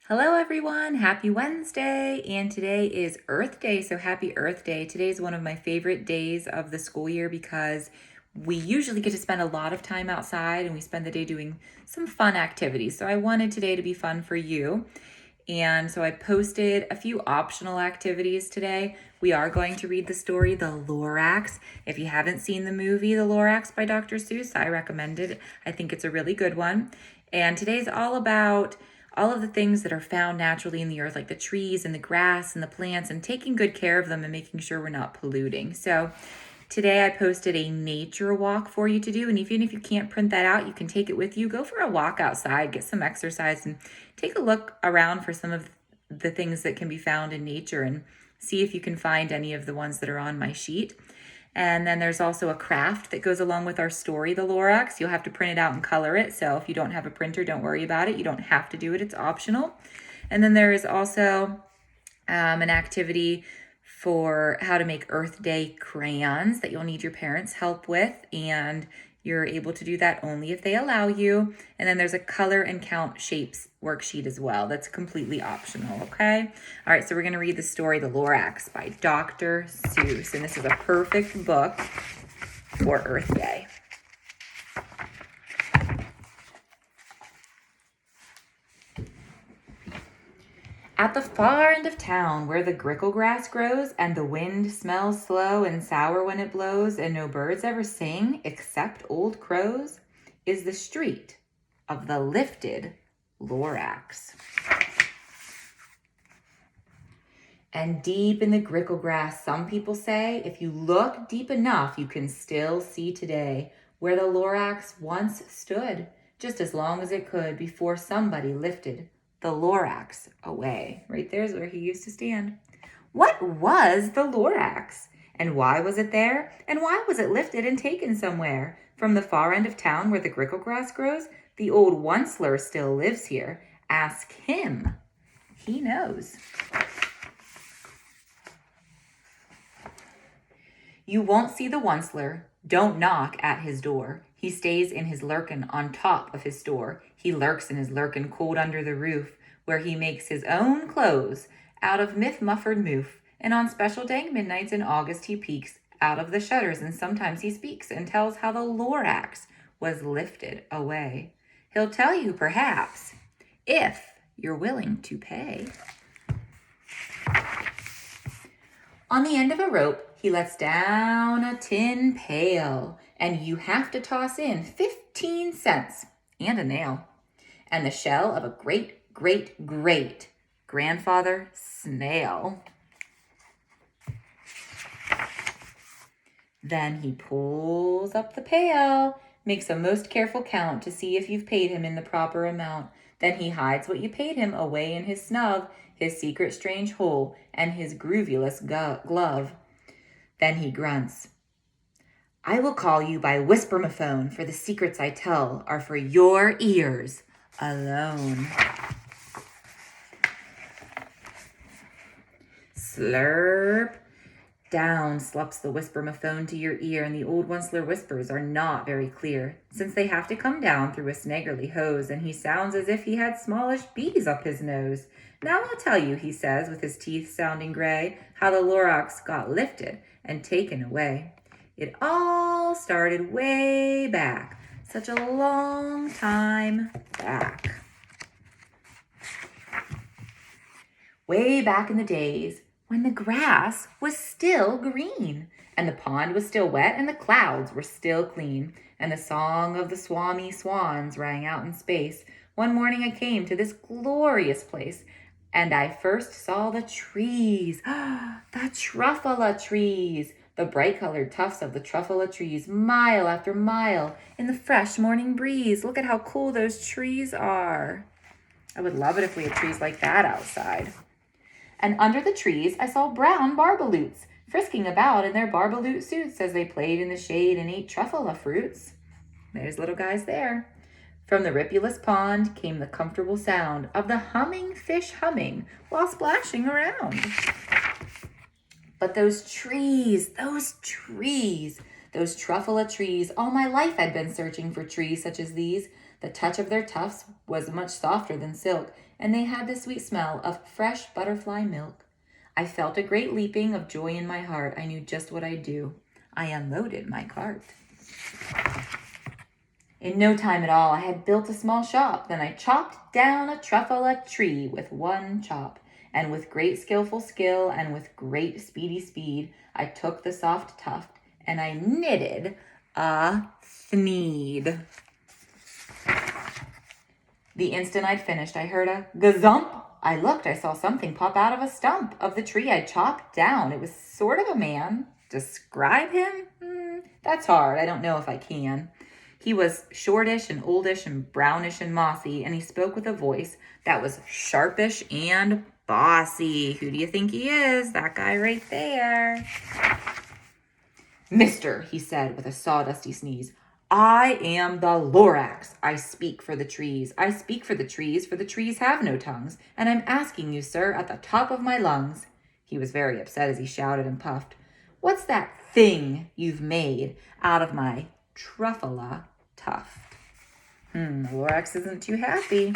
Hello everyone, happy Wednesday, and today is Earth Day, so happy Earth Day. Today is one of my favorite days of the school year because we usually get to spend a lot of time outside and we spend the day doing some fun activities. So I wanted today to be fun for you. And so I posted a few optional activities today. We are going to read the story, The Lorax. If you haven't seen the movie, The Lorax by Dr. Seuss, I recommend it. I think it's a really good one. And today's all about all of the things that are found naturally in the earth, like the trees and the grass and the plants, and taking good care of them and making sure we're not polluting. So today I posted a nature walk for you to do, and even if you can't print that out, you can take it with you. Go for a walk outside, get some exercise, and take a look around for some of the things that can be found in nature and see if you can find any of the ones that are on my sheet. And then there's also a craft that goes along with our story, The Lorax. You'll have to print it out and color it. So if you don't have a printer, don't worry about it. You don't have to do it. It's optional. And then there is also an activity for how to make Earth Day crayons that you'll need your parents' help with. And you're able to do that only if they allow you. And then there's a color and count shapes worksheet as well. That's completely optional, okay? All right, so we're gonna read the story, The Lorax by Dr. Seuss. And this is a perfect book for Earth Day. At the far end of town, where the grickle grass grows, and the wind smells slow and sour when it blows, and no birds ever sing except old crows, is the street of the lifted Lorax. And deep in the grickle grass, some people say, if you look deep enough, you can still see today where the Lorax once stood, just as long as it could before somebody lifted the Lorax away. Right there's where he used to stand. What was the Lorax? And why was it there? And why was it lifted and taken somewhere? From the far end of town where the grickle grass grows, the old Onceler still lives here. Ask him. He knows. You won't see the Onceler. Don't knock at his door. He stays in his lurkin on top of his store. He lurks in his lurkin cold under the roof, where he makes his own clothes out of myth-muffered moof. And on special dang midnights in August he peeks out of the shutters, and sometimes he speaks and tells how the Lorax was lifted away. He'll tell you, perhaps, if you're willing to pay. On the end of a rope, he lets down a tin pail, and you have to toss in 15 cents and a nail, and the shell of a great, great, great grandfather snail. Then he pulls up the pail, makes a most careful count to see if you've paid him in the proper amount. Then he hides what you paid him away in his snub, his secret strange hole, and his groovyless glove. Then he grunts, I will call you by whispermaphone, for the secrets I tell are for your ears alone. Slurp. Down slops the whispermaphone to your ear, and the old Onceler whispers are not very clear, since they have to come down through a snaggerly hose, and he sounds as if he had smallish bees up his nose. Now I'll tell you, he says, with his teeth sounding gray, how the Lorax got lifted and taken away. It all started way back, such a long time back. Way back in the days, when the grass was still green, and the pond was still wet, and the clouds were still clean, and the song of the swami swans rang out in space. One morning I came to this glorious place, and I first saw the trees, the truffula trees, the bright-colored tufts of the truffula trees, mile after mile, in the fresh morning breeze. Look at how cool those trees are. I would love it if we had trees like that outside. And under the trees, I saw brown barbaloots frisking about in their barbaloot suits as they played in the shade and ate truffula fruits. There's little guys there. From the ripulous pond came the comfortable sound of the humming fish humming while splashing around. But those trees, those truffula trees, all my life I'd been searching for trees such as these. The touch of their tufts was much softer than silk, and they had the sweet smell of fresh butterfly milk. I felt a great leaping of joy in my heart. I knew just what I'd do. I unloaded my cart. In no time at all, I had built a small shop. Then I chopped down a truffula tree with one chop. And with great skillful skill and with great speedy speed, I took the soft tuft and I knitted a thneed. The instant I'd finished, I heard a gazump. I looked, I saw something pop out of a stump of the tree I'd chopped down. It was sort of a man. Describe him? That's hard. I don't know if I can. He was shortish and oldish and brownish and mossy, and he spoke with a voice that was sharpish and bossy. Who do you think he is? That guy right there. Mister, he said with a sawdusty sneeze, I am the Lorax. I speak for the trees. I speak for the trees have no tongues, and I'm asking you, sir, at the top of my lungs. He was very upset as he shouted and puffed. What's that thing you've made out of my truffula tuft? Lorax isn't too happy.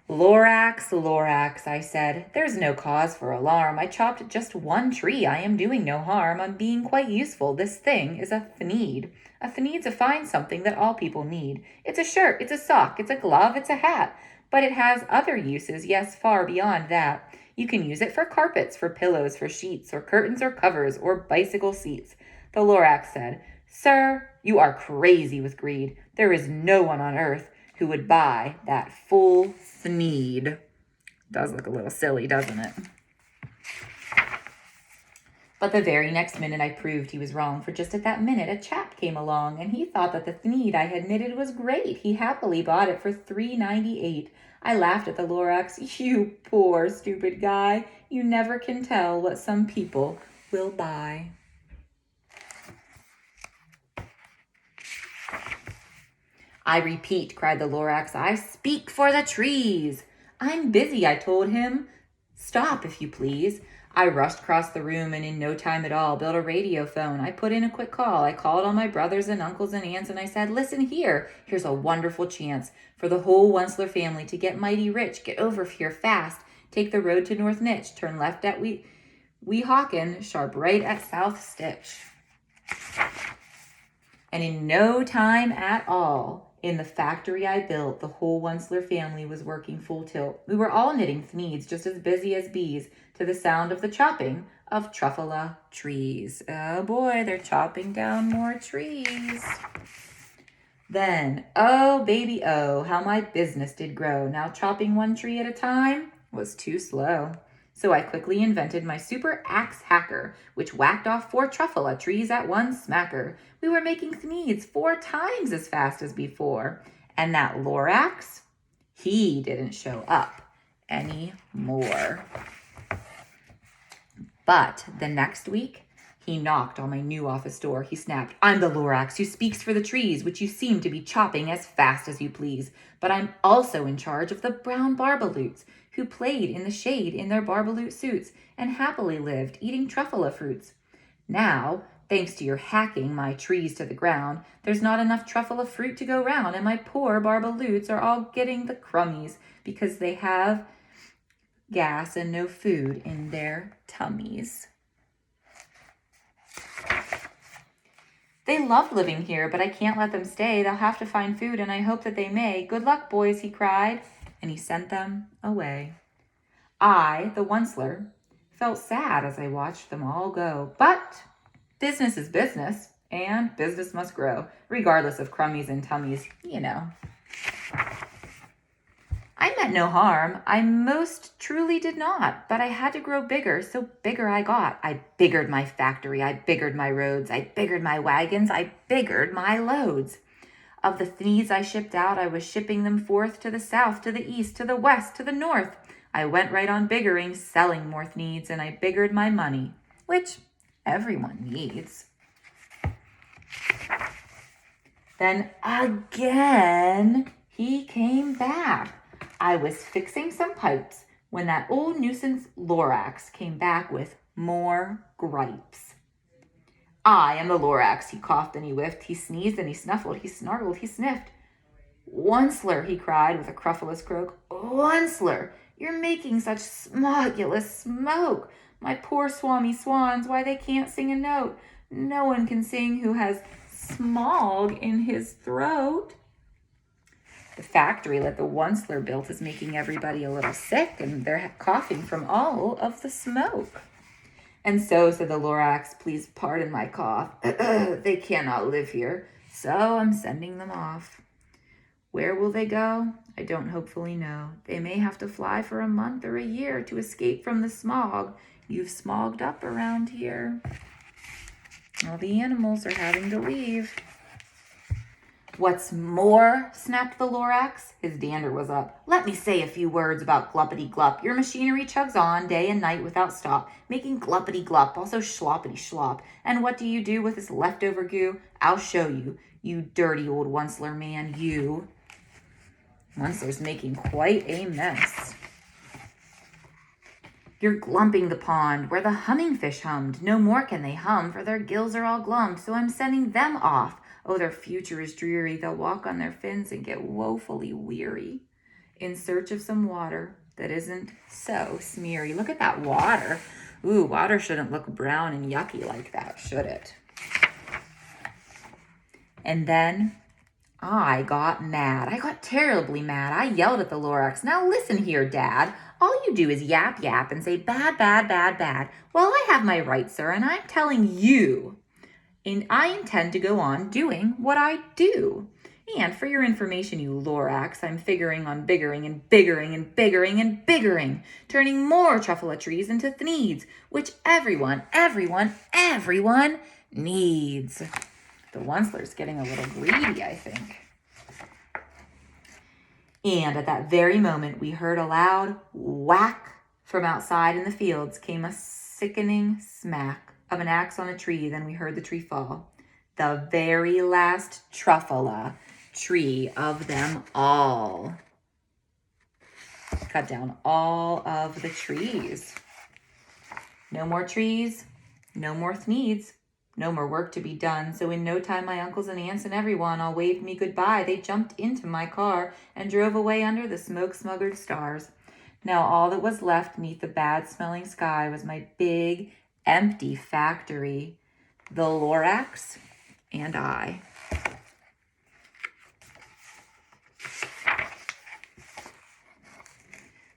Lorax, Lorax, I said, there's no cause for alarm. I chopped just one tree. I am doing no harm. I'm being quite useful. This thing is a thneed. A thneed's a fine something that all people need. It's a shirt, it's a sock, it's a glove, it's a hat. But it has other uses, yes, far beyond that. You can use it for carpets, for pillows, for sheets, or curtains or covers, or bicycle seats. The Lorax said, Sir, you are crazy with greed. There is no one on earth who would buy that full thneed. Does look a little silly, doesn't it? But the very next minute I proved he was wrong, for just at that minute a chap came along, and he thought that the thneed I had knitted was great. He happily bought it for $3.98. I laughed at the Lorax. You poor stupid guy. You never can tell what some people will buy. I repeat, cried the Lorax, I speak for the trees. I'm busy, I told him. Stop, if you please. I rushed across the room and in no time at all built a radio phone. I put in a quick call. I called on my brothers and uncles and aunts and I said, listen here. Here's a wonderful chance for the whole Onceler family to get mighty rich. Get over here fast. Take the road to North Nitch. Turn left at Weehawken, sharp right at South Stitch. And in no time at all, in the factory I built, the whole Onceler family was working full tilt. We were all knitting thneeds, just as busy as bees, to the sound of the chopping of truffula trees. Oh boy, they're chopping down more trees. Then, oh baby, oh, how my business did grow. Now chopping one tree at a time was too slow. So I quickly invented my super axe hacker, which whacked off 4 truffula trees at one smacker. We were making thneeds 4 times as fast as before. And that Lorax, he didn't show up anymore. But the next week, he knocked on my new office door. He snapped, I'm the Lorax who speaks for the trees, which you seem to be chopping as fast as you please. But I'm also in charge of the brown barbaloots, who played in the shade in their barbaloot suits and happily lived eating truffula fruits. Now, thanks to your hacking my trees to the ground, there's not enough truffula fruit to go round, and my poor barbaloots are all getting the crummies because they have gas and no food in their tummies. They love living here, but I can't let them stay. They'll have to find food, and I hope that they may. Good luck, boys, he cried, and he sent them away. I, the Onceler, felt sad as I watched them all go. But business is business, and business must grow, regardless of crummies and tummies, you know. I meant no harm. I most truly did not, but I had to grow bigger, so bigger I got. I biggered my factory, I biggered my roads, I biggered my wagons, I biggered my loads. Of the thneeds I shipped out, I was shipping them forth to the south, to the east, to the west, to the north. I went right on biggering, selling more thneeds, and I biggered my money, which everyone needs. Then again, he came back. I was fixing some pipes when that old nuisance Lorax came back with more gripes. I am the Lorax, he coughed and he whiffed. He sneezed and he snuffled. He snarled, he sniffed. Onceler, he cried with a cruffulous croak. Onceler, you're making such smogulous smoke. My poor swami swans, why they can't sing a note. No one can sing who has smog in his throat. The factory that the Onceler built is making everybody a little sick, and they're coughing from all of the smoke. And so, said the Lorax, please pardon my cough. They cannot live here, so I'm sending them off. Where will they go? I don't hopefully know. They may have to fly for a month or a year to escape from the smog. You've smogged up around here. All the animals are having to leave. What's more, snapped the Lorax. His dander was up. Let me say a few words about gluppity glup. Your machinery chugs on day and night without stop, making gluppity glup, also schloppity schlop. And what do you do with this leftover goo? I'll show you, you dirty old Onceler man, you. Onceler's making quite a mess. You're glumping the pond where the humming fish hummed. No more can they hum, for their gills are all glummed, so I'm sending them off. Oh, their future is dreary. They'll walk on their fins and get woefully weary in search of some water that isn't so smeary. Look at that water. Ooh, water shouldn't look brown and yucky like that, should it? And then I got mad. I got terribly mad. I yelled at the Lorax. Now listen here, Dad. All you do is yap, yap, and say bad, bad, bad, bad. Well, I have my rights, sir, and I'm telling you. And I intend to go on doing what I do. And for your information, you Lorax, I'm figuring on biggering and biggering and biggering and biggering, turning more truffula trees into thneeds, which everyone needs. The Onceler's getting a little greedy, I think. And at that very moment, we heard a loud whack from outside in the fields. Came a sickening smack of an axe on a tree. Then we heard the tree fall. The very last truffula tree of them all. Cut down all of the trees. No more trees, no more thneeds. No more work to be done, so in no time my uncles and aunts and everyone all waved me goodbye. They jumped into my car and drove away under the smoke-smothered stars. Now all that was left neath the bad-smelling sky was my big, empty factory, the Lorax and I.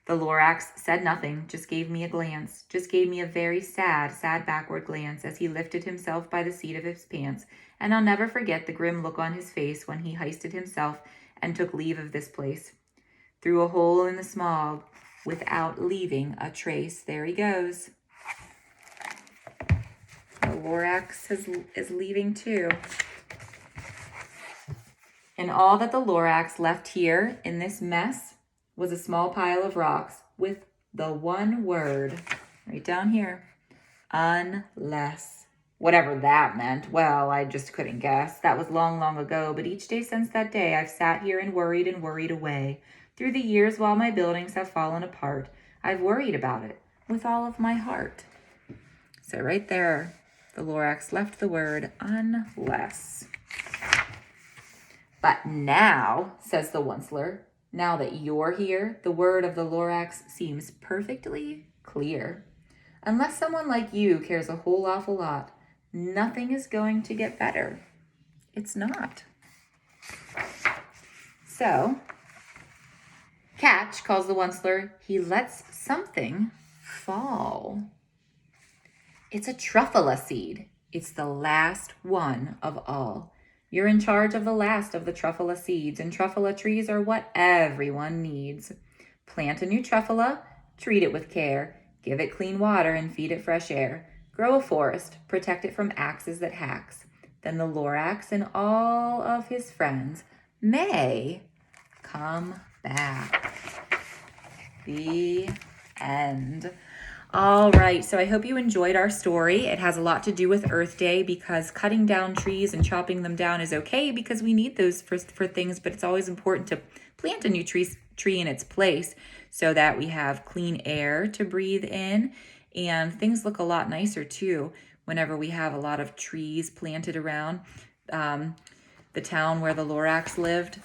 The Lorax said nothing, just gave me a glance, just gave me a very sad backward glance as he lifted himself by the seat of his pants, and I'll never forget the grim look on his face when he hoisted himself and took leave of this place. Through a hole in the smog, without leaving a trace. There he goes. The Lorax is leaving too. And all that the Lorax left here in this mess was a small pile of rocks with the one word right down here, unless. Whatever that meant, well, I just couldn't guess. That was long, long ago, but each day since that day, I've sat here and worried away. Through the years while my buildings have fallen apart, I've worried about it with all of my heart. So right there, the Lorax left the word unless. But now, says the Onceler, now that you're here, the word of the Lorax seems perfectly clear. Unless someone like you cares a whole awful lot, nothing is going to get better. It's not. So, catch, calls the Onceler, he lets something fall. It's a truffula seed. It's the last one of all. You're in charge of the last of the truffula seeds, and truffula trees are what everyone needs. Plant a new truffula, treat it with care, give it clean water and feed it fresh air. Grow a forest, protect it from axes that hacks. Then the Lorax and all of his friends may come back. The end. All right, so I hope you enjoyed our story. It has a lot to do with Earth Day because cutting down trees and chopping them down is okay because we need those for things, but it's always important to plant a new tree in its place so that we have clean air to breathe in, and things look a lot nicer too whenever we have a lot of trees planted around. The town where the Lorax lived,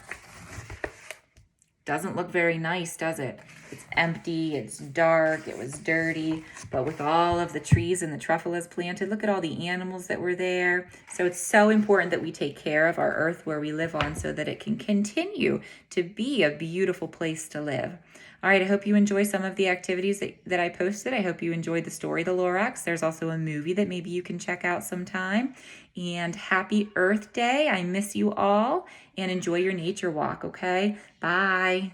Doesn't look very nice, does it? It's empty, it's dark, it was dirty, but with all of the trees and the truffelas planted, look at all the animals that were there. So it's so important that we take care of our earth where we live on so that it can continue to be a beautiful place to live. All right, I hope you enjoy some of the activities that I posted. I hope you enjoyed the story, The Lorax. There's also a movie that maybe you can check out sometime. And happy Earth Day. I miss you all, and enjoy your nature walk, okay? Bye.